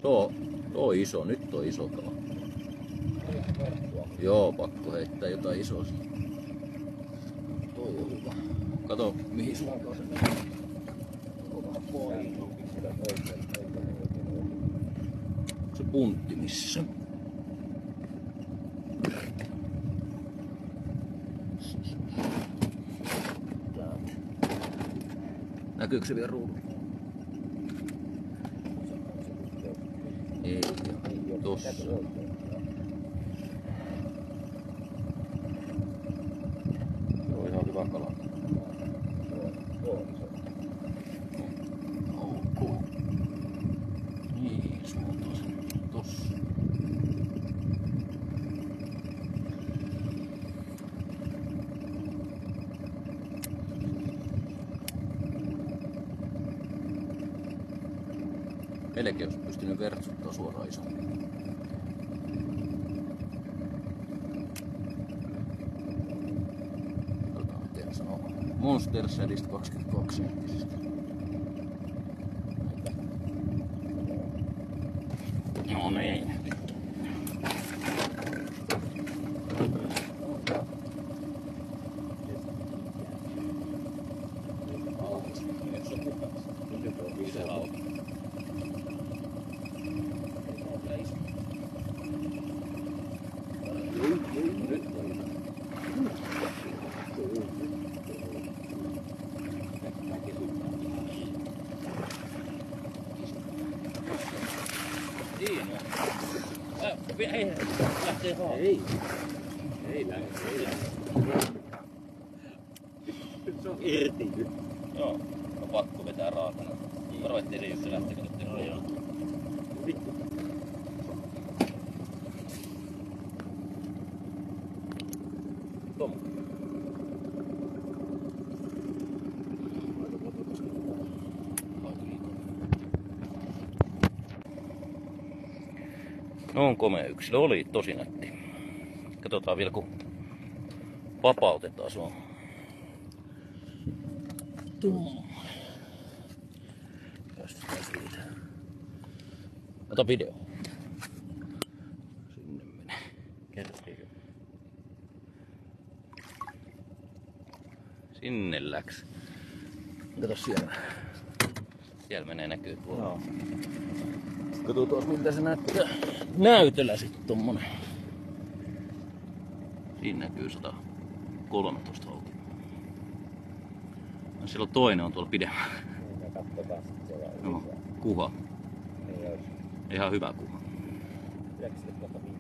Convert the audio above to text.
Tuo on iso, nyt on iso kala. Joo, pakko heittää jotain isoa. Toi on hyvä. Kato mihin suuntaan se menee. Se puntti missä? Näkyykö se vielä ruudulla? Ei, tossa. Joo, ihan hyvä kala. Ok. Niin, suuntaan sen. Tossa. Melkein olisi pystynyt vertsuttaa suoraan isommin. Miten sanoo? Monster Sadist 22 senttisistä. No niin. Ei lähtee haa. Ei lähde. Nyt se on irti. Joo, on pakko vetää raakana. Varo ettei se Jussi lähtekö nyt tehdä. Vittu. Tommo. No on komea yksilö, oli tosi nätti. Katsotaan vielä kun vapautetaan se on. Päästetään siitä. Ota video. Sinne menee. Kertiikö? Sinne läks. Kato siellä. Siellä menee näkyy tuolla. No. Katsotaan miltä se näyttää näytöllä sitten tommonen. Siinä näkyy 113 haukia. No siellä on toinen on tuolla pidemmällä. Niin, katsotaan sitten siellä. Joo, kuha. Niin olisi. Ihan hyvä kuha. 90 000.